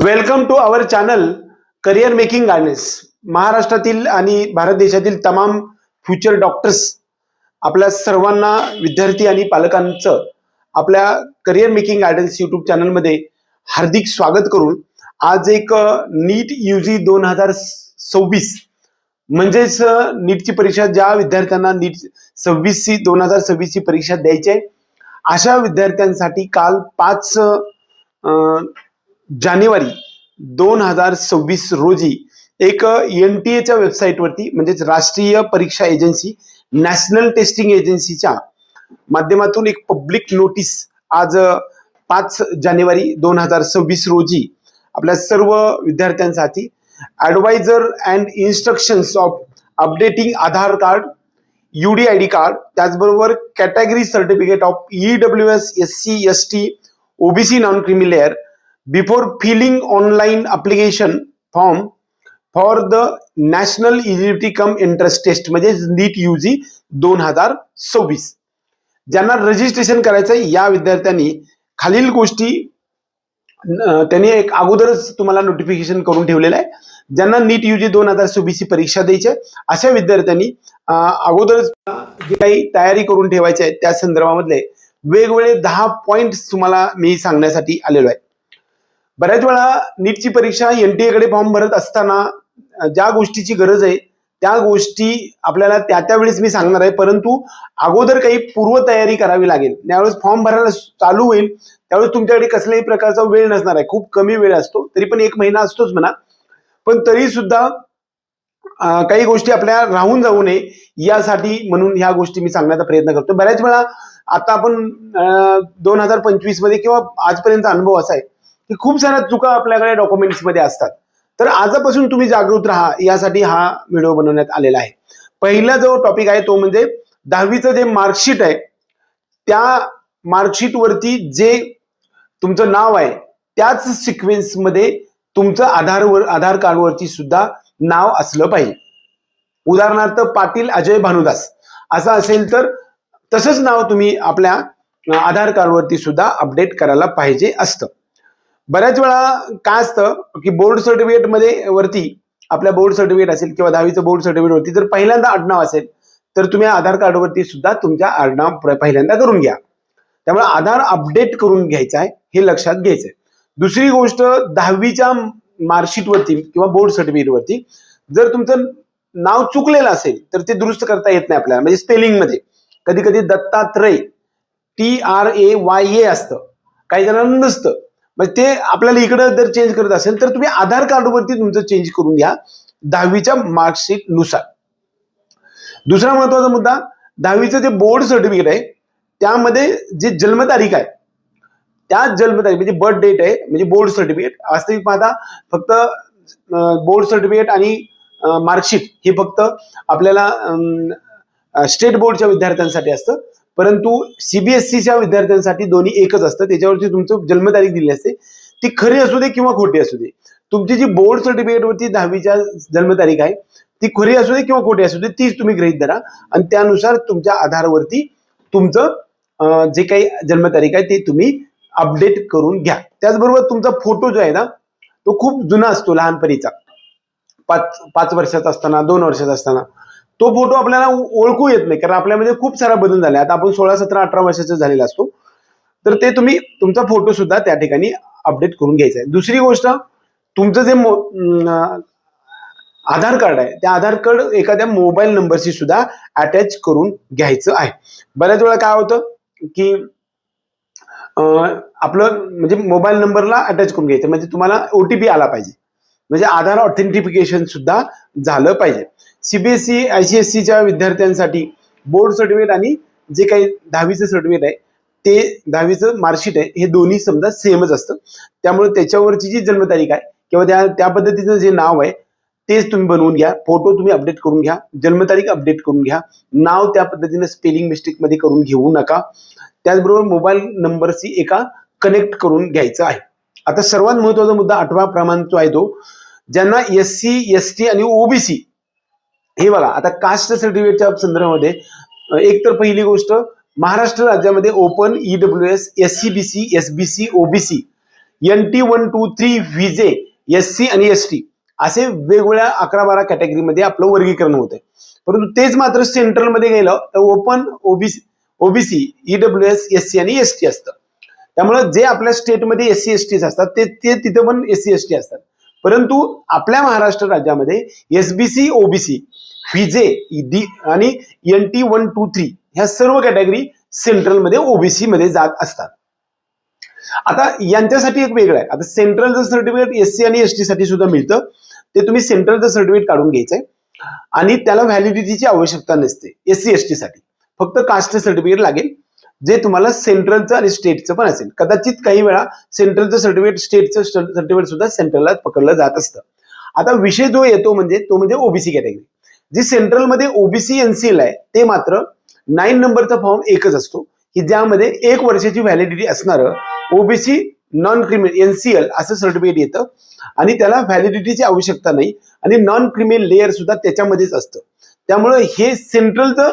Welcome to our channel career making guidance. महाराष्ट्रातील आणि भारत देशातील तमाम फ्युचर डॉक्टर्स आपल्या सर्वांना विद्यार्थी आणि पालकांचं आपल्या करिअर मेकिंग गायडन्स यूट्यूब चॅनलमध्ये हार्दिक स्वागत करून आज एक नीट यूजी 2026 म्हणजेच नीटची परीक्षा ज्या विद्यार्थ्यांना नीट 2026 ची परीक्षा द्यायची आहे अशा विद्यार्थ्यांसाठी काल 5 जानेवारी 2026 रोजी एक NTA वेबसाईटवरती म्हणजेच राष्ट्रीय परीक्षा एजन्सी नॅशनल टेस्टिंग एजन्सीच्या माध्यमातून एक पब्लिक नोटीस आज 5 जानेवारी 2026 रोजी आपल्या सर्व विद्यार्थ्यांसाठी advisor and instructions of updating Aadhaar card, UDID card, त्याचबरोबर category certificate of EWS SC ST OBC non creamy layer before filling online application form for the national eligibility cum entrance test म्हणजे NEET UG 2026. ज्यांना registration करायचं या विद्यार्थ्यांनी खालील गोष्टी त्यांनी एक अगोदरच तुम्हाला नोटिफिकेशन करून ठेवलेलं आहे. ज्यांना नीट यूजी 2026 ची परीक्षा द्यायची आहे अशा विद्यार्थ्यांनी अगोदरच जे काही तयारी करून ठेवायची आहे त्या संदर्भामधले वेगवेगळे 10 पॉइंट्स तुम्हाला मी सांगण्यासाठी आलेलो आहे. बऱ्याच वेळा नीटची परीक्षा NTA कडे फॉर्म भरत असताना ज्या गोष्टीची गरज आहे त्या गोष्टी आपल्याला त्यावेळेस मी सांगणार आहे, परंतु अगोदर काही पूर्वतयारी करावी लागेल. त्यावेळेस फॉर्म भरायला चालू होईल त्यावेळेस तुमच्याकडे कसल्याही प्रकारचा वेळ नसणार आहे, खूप कमी वेळ असतो, तरी पण 1 महिना असतोच म्हणा, पण तरी सुद्धा काही गोष्टी आपल्या राहून जाऊ नये यासाठी म्हणून ह्या गोष्टी मी सांगण्याचा प्रयत्न करतो. बऱ्याच वेळा आता आपण 2025 मध्ये किंवा आजपर्यंत अनुभव असा आहे की खूप साऱ्या चुका आपल्याकडे डॉक्युमेंट्स मध्ये असतात. तर आजपासून तुम्ही जागृत राहा यासाठी हा व्हिडिओ बनवण्यात आलेला आहे. पहिला जो टॉपिक आहे तो म्हणजे 10वीचं जे मार्कशीट आहे त्या मार्कशीट वरती जे तुमचं नाव आहे त्याच सिक्वेन्स मध्ये तुमचं आधार कार्ड वरती सुद्धा नाव असलं पाहिजे. उदाहरणार्थ पाटील अजय भानुदास असं असेल तर तसंच नाव तुम्ही आपल्या आधार कार्ड वरती सुद्धा अपडेट करायला पाहिजे असतं. बऱ्याच वेळा काय असतं की बोर्ड सर्टिफिकेट मध्ये वरती आपल्या बोर्ड सर्टिफिकेट असेल किंवा 10वीचं बोर्ड सर्टिफिकेट वरती जर पहिल्यांदा आडनाव असेल तर तुम्ही आधार कार्ड वरती सुद्धा तुमच्या आडनाव पहिल्यांदा करून घ्या. त्यामुळे आधार अपडेट करून घ्यायचं आहे हे लक्षात घ्यायचंय. दुसरी गोष्ट 10वीच्या मार्कशीट वरती किंवा बोर्ड सर्टिफिकेट वरती जर तुमचं नाव चुकलेलं असेल तर ते दुरुस्त करता येत नाही आपल्याला. म्हणजे स्पेलिंग मध्ये कधी कधी दत्तात्रय TRAYA असतं, काही जणांना नसतं. म्हणजे ते आपल्याला इकडे जर चेंज करत असेल तर तुम्ही आधार कार्ड वरती तुमचं चेंज करून घ्या 10वीच्या मार्कशीट नुसार. दुसरा महत्वाचा मुद्दा 10वीचं जे बोर्ड सर्टिफिकेट आहे त्यामध्ये जे जन्मतारीख आहे त्या जन्मतारीख म्हणजे बर्थ डेट आहे म्हणजे बोर्ड सर्टिफिकेट. वास्तविक पाहता फक्त बोर्ड सर्टिफिकेट आणि मार्कशीट हे फक्त आपल्याला स्टेट बोर्डच्या विद्यार्थ्यांसाठी असतं, परंतु CBSEच्या विद्यार्थ्यांसाठी दोन्ही एकच असतं. त्याच्यावरती तुमचं जन्मतारीख दिली असते, ती खरी असू दे किंवा खोटी असू दे. तुमची जी बोर्ड सर्टिफिकेट वरती 10वीच्या जन्मतारीख आहे ती खरी असू दे किंवा खोटी असू दे तीच तुम्ही गृहीत धरा आणि त्यानुसार तुमच्या आधारवरती तुमचं जे काही जन्मतारीख आहे ते तुम्ही अपडेट करून घ्या. त्याचबरोबर तुमचा फोटो जो आहे ना तो खूप जुना असतो, लहानपणीचा 5 वर्षाचा असताना 2 वर्षाचा असताना तो फोटो आपल्याला ओळखू येत नाही, कारण आपल्यामध्ये खूप सारा बदल झाला. आता आपण 16, 17, 18 वर्षाचा झालेला असतो, तर ते तुम्ही तुमचा फोटो सुद्धा त्या ठिकाणी अपडेट करून घ्यायचा आहे. दुसरी गोष्ट तुमचं जे आधार कार्ड आहे त्या आधार कार्ड एखाद्या मोबाईल नंबरशी सुद्धा अटॅच करून घ्यायचं आहे. बऱ्याच वेळा काय होतं की आपलं म्हणजे मोबाईल नंबरला अटॅच करून घ्यायचं म्हणजे तुम्हाला OTP आला पाहिजे, म्हणजे आधार ऑथेंटिफिकेशन सुद्धा झालं पाहिजे. CBSE ICSEच्या विद्यार्थ्यांसाठी बोर्ड सर्टिफिकेट आणि जे काही 10वीचं सर्टिफिकेट आहे ते 10वीचं मार्कशीट आहे हे दोन्ही समजा सेमच असतं. त्यामुळे त्याच्यावरची जी जन्मतारीख आहे किंवा त्या पद्धतीचं जे नाव आहे तेच तुम्ही बनवून घ्या. फोटो तुम्ही अपडेट करून घ्या, जन्मतारीख अपडेट करून घ्या, नाव त्या पद्धतीने स्पेलिंग मिस्टेक मध्ये करून घेऊ नका. त्याचबरोबर मोबाईल नंबरशी एका कनेक्ट करून घ्यायचं आहे. आता सर्वात महत्वाचा मुद्दा 8वा क्रमांक जो आहे तो ज्यांना SC ST आणि OBC हे बघा. आता कास्ट सर्टिफिकेटच्या संदर्भामध्ये एक तर पहिली गोष्ट महाराष्ट्र राज्यामध्ये open EWS SC BC SBC OBC NT 123 VJ SC आणि ST असे वेगवेगळ्या 11-12 कॅटेगरीमध्ये आपलं वर्गीकरण होतंय. परंतु तेच मात्र सेंट्रलमध्ये गेलं तर ओपन, ओबीसी, EWS, SC आणि ST असतं. त्यामुळे जे आपल्या स्टेटमध्ये SC ST असतात ते तिथे पण SC ST असतात. परंतु आपल्या महाराष्ट्र राज्यामध्ये SBC, OBC, व्हीजे आणि NT 123 ह्या सर्व कॅटेगरी सेंट्रलमध्ये ओबीसी मध्ये जात असतात. आता यांच्यासाठी एक वेगळं आहे. आता सेंट्रलचं सर्टिफिकेट SC आणि ST साठी सुद्धा मिळतं. ते तुम्ही सेंट्रलचं सर्टिफिकेट काढून घ्यायचंय आणि त्याला व्हॅलिडिटीची आवश्यकता नसते SC ST साठी. फक्त कास्ट सर्टिफिकेट लागेल जे तुम्हाला सेंट्रलचं आणि स्टेटचं पण असेल. कदाचित काही वेळा सेंट्रलचं सर्टिफिकेट, स्टेटचं सर्टिफिकेट सुद्धा सेंट्रलला पकडलं जात असतं. आता विषय जो येतो तो म्हणजे ओबीसी कॅटेगरी. जी सेंट्रलमध्ये ओबीसी NCL आहे ते मात्र 9 नंबरचा फॉर्म एकच असतो की ज्यामध्ये 1 वर्षाची व्हॅलिडिटी असणारं ओबीसी नॉन क्रिमिनल NCL असं सर्टिफिकेट येतं आणि त्याला व्हॅलिडिटीची आवश्यकता नाही आणि नॉन क्रिमिनल लेअर सुद्धा त्याच्यामध्येच असतं. त्यामुळे हे सेंट्रलचं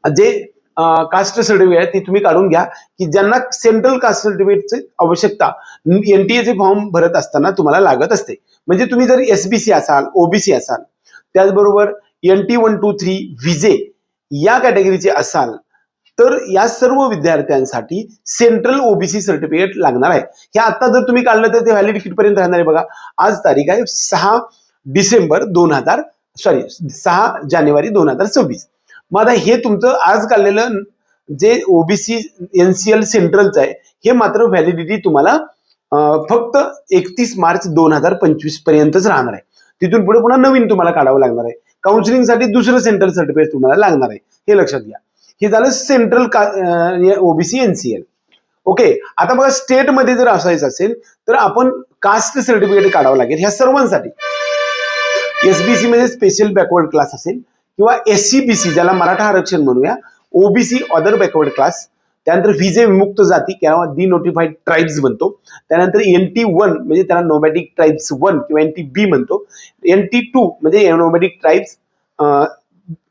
जे कास्ट सर्टिफिकेट आहे ते तुम्ही काढून घ्या की ज्यांना सेंट्रल कास्ट सर्टिफिकेटची आवश्यकता NTA चे फॉर्म भरत असताना तुम्हाला लागत असते. म्हणजे तुम्ही जर SBC असाल, OBC असाल, त्याचबरोबर NT 123 व्हीजे या कॅटेगरीचे असाल तर या सर्व विद्यार्थ्यांसाठी सेंट्रल ओबीसी सर्टिफिकेट लागणार आहे. हे आता जर तुम्ही काढलं तर ते व्हॅलिड कितपर्यंत राहणार आहे बघा. आज तारीख आहे 6 जानेवारी 2026. मग आता हे तुमचं आज काढलेलं जे ओबीसी NCL सेंट्रलचं आहे हे मात्र व्हॅलिडिटी तुम्हाला फक्त 31 मार्च 2025 पर्यंतच राहणार आहे. तिथून पुढे पुन्हा नवीन तुम्हाला काढावं लागणार आहे. काउन्सिलिंगसाठी दुसरं सेंट्रल सर्टिफिकेट तुम्हाला लागणार आहे, हे लक्षात घ्या. हे झालं सेंट्रल ओबीसी NCL. ओके. आता बघा स्टेटमध्ये जर असायचं असेल तर आपण कास्ट सर्टिफिकेट काढावं लागेल ह्या सर्वांसाठी. SBC मध्ये स्पेशल बॅकवर्ड क्लास असेल किंवा SCBC ज्याला मराठा आरक्षण म्हणूया, OBC अदर बॅकवर्ड क्लास, त्यानंतर व्हीजे विमुक्त जाती किंवा डिनोटिफाईड ट्राईब्स म्हणतो, त्यानंतर NT 1 म्हणजे त्याला नोमॅडिक ट्राईब्स 1 किंवा NTB म्हणतो, NT 2 म्हणजे नोमॅडिक ट्राईब्स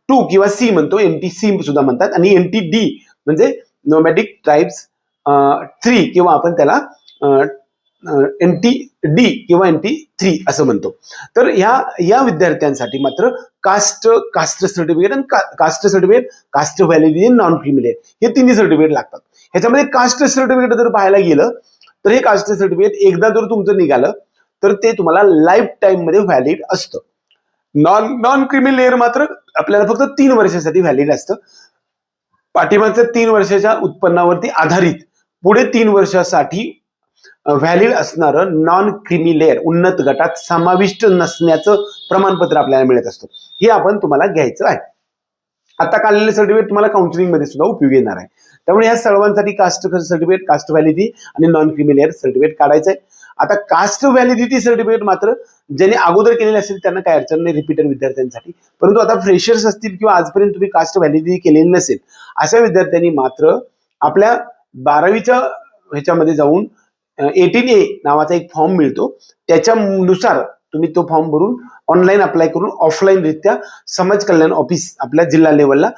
2 किंवा C म्हणतो, NTC सुद्धा म्हणतात, आणि NTD म्हणजे नोमॅडिक ट्राईब्स 3 किंवा आपण त्याला NTD किंवा NT3 असं म्हणतो. तर या विद्यार्थ्यांसाठी मात्र कास्ट सर्टिफिकेट आणि caste certificate, caste validity, non criminal हे तिन्ही सर्टिफिकेट लागतात. ह्याच्यामध्ये कास्ट सर्टिफिकेट जर पाहायला गेलं तर हे कास्ट सर्टिफिकेट एकदा जर तुमचं निघालं तर ते तुम्हाला लाईफ टाइम मध्ये व्हॅलिड असतं. नॉन क्रिमिनल लेअर मात्र आपल्याला फक्त 3 वर्षासाठी व्हॅलिड असतं. पाठीमागच्या 3 वर्षाच्या उत्पन्नावरती आधारित पुढे 3 वर्षासाठी व्हॅलिड असणारं नॉन क्रिमी लेअर, उन्नत गटात समाविष्ट नसण्याचं प्रमाणपत्र आपल्याला मिळत असतं. हे आपण तुम्हाला घ्यायचं आहे. आता काढलेले सर्टिफिकेट तुम्हाला काउन्सिलिंग मध्ये सुद्धा उपयोगी येणार आहे. त्यामुळे या सर्वांसाठी कास्ट सर्टिफिकेट, कास्ट व्हॅलिडिटी आणि नॉन क्रिमी लेअर सर्टिफिकेट काढायचं आहे. आता कास्ट व्हॅलिडिटी सर्टिफिकेट मात्र ज्यांनी अगोदर केलेले असेल त्यांना काय अडचण नाही, रिपीटर विद्यार्थ्यांसाठी. परंतु आता फ्रेशर्स असतील किंवा आजपर्यंत तुम्ही कास्ट व्हॅलिडिटी केलेली नसेल अशा विद्यार्थ्यांनी मात्र आपल्या 12वीच्या ह्याच्यामध्ये जाऊन 18A नावाचा एक फॉर्म मिळतो, त्याच्यानुसार तुम्ही तो फॉर्म भरून ऑनलाईन अप्लाय करून ऑफलाईन रित्या समाज कल्याण ऑफिस आपल्या जिल्हा लेवलला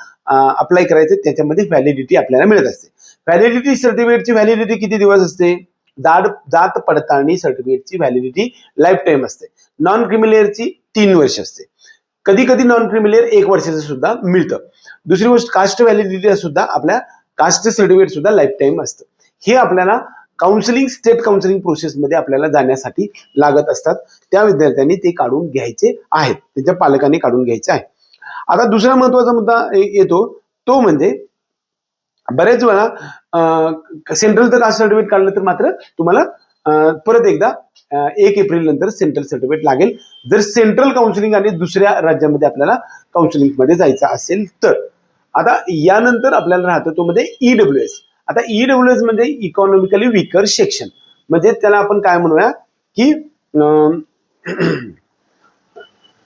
अप्लाय करायचं. त्याच्यामध्ये व्हॅलिडिटी आपल्याला मिळत असते. व्हॅलिडिटी सर्टिफिकेटची व्हॅलिडिटी किती दिवस असते? जात पडताळणी सर्टिफिकेटची व्हॅलिडिटी लाईफ टाईम असते. नॉन क्रिमिनलची 3 वर्ष असते. कधी कधी नॉन क्रिमिनल 1 वर्षाचं सुद्धा मिळतं. दुसरी गोष्ट कास्ट व्हॅलिडिटी सुद्धा आपल्या कास्ट सर्टिफिकेट सुद्धा लाईफ टाईम असतं. हे आपल्याला काउन्सिलिंग, स्टेट काउन्सिलिंग प्रोसेसमध्ये आपल्याला जाण्यासाठी लागत असतात. त्या विद्यार्थ्यांनी ते काढून घ्यायचे आहेत, त्यांच्या पालकांनी काढून घ्यायचे आहे. आता दुसरा महत्वाचा मुद्दा येतो तो म्हणजे बरेच वेळा सेंट्रलचं कास्ट सर्टिफिकेट काढलं तर मात्र तुम्हाला परत एकदा 1 एप्रिल नंतर सेंट्रल सर्टिफिकेट लागेल जर सेंट्रल काउन्सिलिंग आणि दुसऱ्या राज्यामध्ये आपल्याला काउन्सिलिंग मध्ये जायचं असेल तर. आता यानंतर आपल्याला राहतं तो म्हणजे EWS. आता EWS म्हणजे इकॉनॉमिकली वीकर सेक्शन, म्हणजे त्याला आपण काय म्हणूया की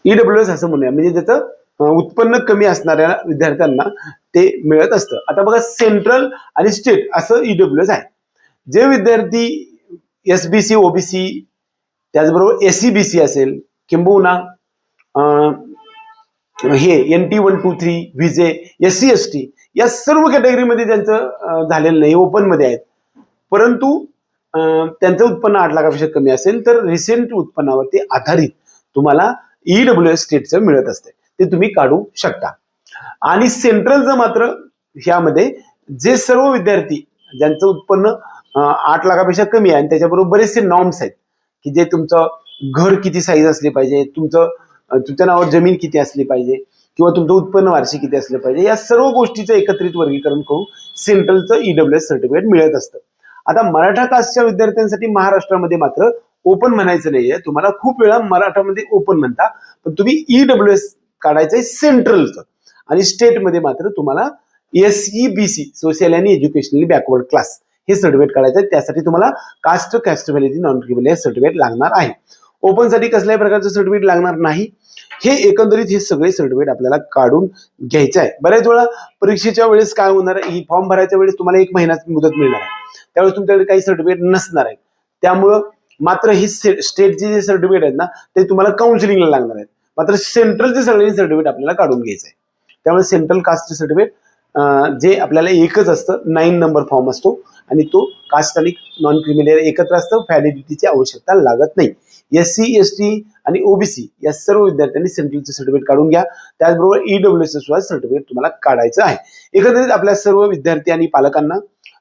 EWS असं म्हणूया, म्हणजे ज्याचं उत्पन्न कमी असणाऱ्या विद्यार्थ्यांना ते मिळत असतं. आता बघा सेंट्रल आणि स्टेट असं EWS आहे. जे विद्यार्थी SBC, OBC त्याचबरोबर SCBC असेल किंबहुना हे NT 123 व्हीजे, SC ST या सर्व कॅटेगरीमध्ये ज्यांचं झालेलं नाही, ओपन मध्ये आहेत, परंतु त्यांचं उत्पन्न 8 लाखापेक्षा कमी असेल तर रिसेंट उत्पन्नावरती आधारित तुम्हाला ईडब्ल्यूएस स्टेटचं मिळत असते, ते तुम्ही काढू शकता. आणि सेंट्रलचं मात्र ह्यामध्ये जे सर्व विद्यार्थी ज्यांचं उत्पन्न 8 लाखापेक्षा कमी आहे आणि त्याच्याबरोबर बरेचसे नॉर्म्स आहेत की जे तुमचं घर किती साईज असले पाहिजे, तुमच्या नावावर जमीन किती असली पाहिजे किंवा तुमचं उत्पन्न वार्षिक किती असलं पाहिजे, या सर्व गोष्टीचं एकत्रित वर्गीकरण करून सेंट्रलचं ईडब्ल्यूएस सर्टिफिकेट मिळत असतं. आता मराठा कास्टच्या विद्यार्थ्यांसाठी महाराष्ट्रामध्ये मात्र ओपन म्हणायचं नाहीये, तुम्हाला खूप वेळा मराठामध्ये ओपन म्हणता, पण तुम्ही ईडब्ल्यूएस काढायचंय सेंट्रलचं. आणि स्टेटमध्ये मात्र तुम्हाला SEBC सोशल आणि एज्युकेशनली बॅकवर्ड क्लास हे सर्टिफिकेट काढायचं आहे. त्यासाठी तुम्हाला caste validity non criminal certificate लागणार आहे. ओपनसाठी कसल्याही प्रकारचं सर्टिफिकेट लागणार नाही. हे एकंदरीत हे सगळे सर्टिफिकेट आपल्याला काढून घ्यायचं आहे. बऱ्याच वेळा परीक्षेच्या वेळेस काय होणार आहे, ही फॉर्म भरायच्या वेळेस तुम्हाला 1 महिन्याची मुदत मिळणार आहे, त्यावेळेस तुमच्याकडे काही सर्टिफिकेट नसणार आहे. त्यामुळं मात्र ही स्टेटचे जे सर्टिफिकेट आहेत ना ते तुम्हाला काउन्सिलिंगला लागणार आहेत. मात्र सेंट्रलचे सगळे सर्टिफिकेट आपल्याला काढून घ्यायचं आहे. त्यामुळे सेंट्रल कास्टचे सर्टिफिकेट जे आपल्याला एकच असतं, 9 नंबर फॉर्म असतो आणि तो कास्ट आणि नॉन क्रिमिनल एकत्र असतं, व्हॅलिडिटीची आवश्यकता लागत नाही. SC ST आणि OBC या सर्व विद्यार्थ्यांनी सेंट्रलचं सर्टिफिकेट काढून घ्या. त्याचबरोबर ईडब्ल्यूएस सुद्धा सर्टिफिकेट तुम्हाला काढायचं आहे. एकंदरीत आपल्या सर्व विद्यार्थी आणि पालकांना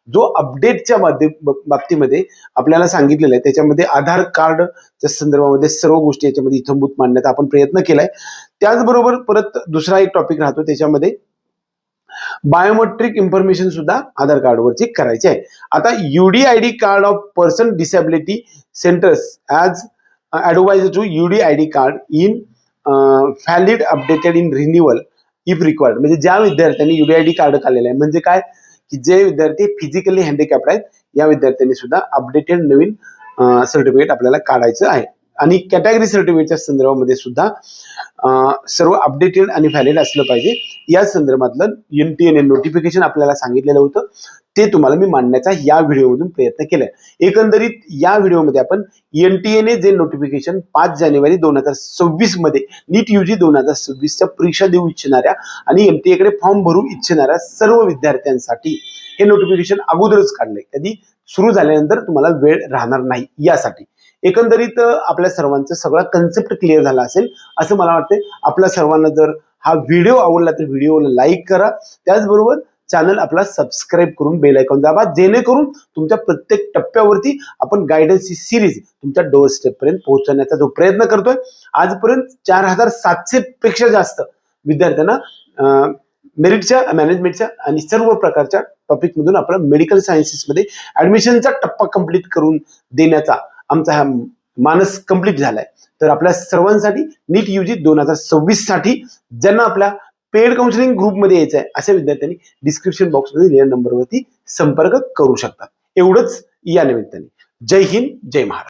जो अपडेटच्या बाबतीमध्ये आपल्याला सांगितलेलं आहे त्याच्यामध्ये आधार कार्डच्या संदर्भामध्ये सर्व गोष्टी याच्यामध्ये इत्थंभूत मांडण्याचा आपण प्रयत्न केलाय. त्याचबरोबर परत दुसरा एक टॉपिक राहतो, त्याच्यामध्ये बायोमेट्रिक इन्फॉर्मेशन सुद्धा आधार कार्डवरची करायची आहे. आता UDID card of person disability centres as advise to UDID card in valid updated in renewal if required. म्हणजे ज्या विद्यार्थ्यांनी UDID कार्ड काढलेलं आहे, म्हणजे काय की जे विद्यार्थी फिजिकली हँडिकॅप्ड आहेत या विद्यार्थ्यांनी सुद्धा अपडेटेड नवीन सर्टिफिकेट आपल्याला काढायचं आहे. आणि कॅटेगरी सर्टिफिकेटच्या संदर्भामध्ये सुद्धा सर्व अपडेटेड आणि व्हॅलिड असलं पाहिजे. या संदर्भातलं NTAने नोटिफिकेशन आपल्याला सांगितलेलं होतं, ते तुम्हाला मी मांडण्याचा या व्हिडिओमधून प्रयत्न केलाय. एकंदरीत या व्हिडिओमध्ये आपण NTAने जे नोटिफिकेशन 5 जानेवारी 2026 मध्ये नीट UG 2026च्या परीक्षा देऊ इच्छिणाऱ्या आणि NTA कडे फॉर्म भरू इच्छिणाऱ्या सर्व विद्यार्थ्यांसाठी हे नोटिफिकेशन अगोदरच काढलंय, कधी सुरू झाल्यानंतर तुम्हाला वेळ राहणार नाही यासाठी. एकंदरीत आपल्या सर्वांचं सगळा कन्सेप्ट क्लिअर झाला असेल असं मला वाटतं. आपल्या सर्वांना जर हा व्हिडिओ आवडला तर व्हिडिओला लाईक करा, त्याचबरोबर चॅनल आपला सबस्क्राईब करून बेल आयकॉन दाबा, जेणेकरून तुमच्या प्रत्येक टप्प्यावरती आपण गायडन्सची सिरीज तुमच्या डोअर स्टेप पर्यंत पोहोचवण्याचा जो प्रयत्न करतोय. आजपर्यंत 4700 पेक्षा जास्त विद्यार्थ्यांना मेरिटच्या, मॅनेजमेंटच्या आणि सर्व प्रकारच्या टॉपिक मधून आपला मेडिकल सायन्सेसमध्ये ऍडमिशनचा टप्पा कंप्लीट करून देण्याचा आमचा हा मानस कंप्लीट झालाय. तर आपल्या सर्वांसाठी नीट UG 2026 साठी ज्यांना आपल्या पेड काउन्सिलिंग ग्रुपमध्ये यायचं आहे अशा विद्यार्थ्यांनी डिस्क्रिप्शन बॉक्समध्ये दिलेल्या नंबरवरती संपर्क करू शकतात. एवढंच या निमित्ताने. जय हिंद, जय महाराष्ट्र.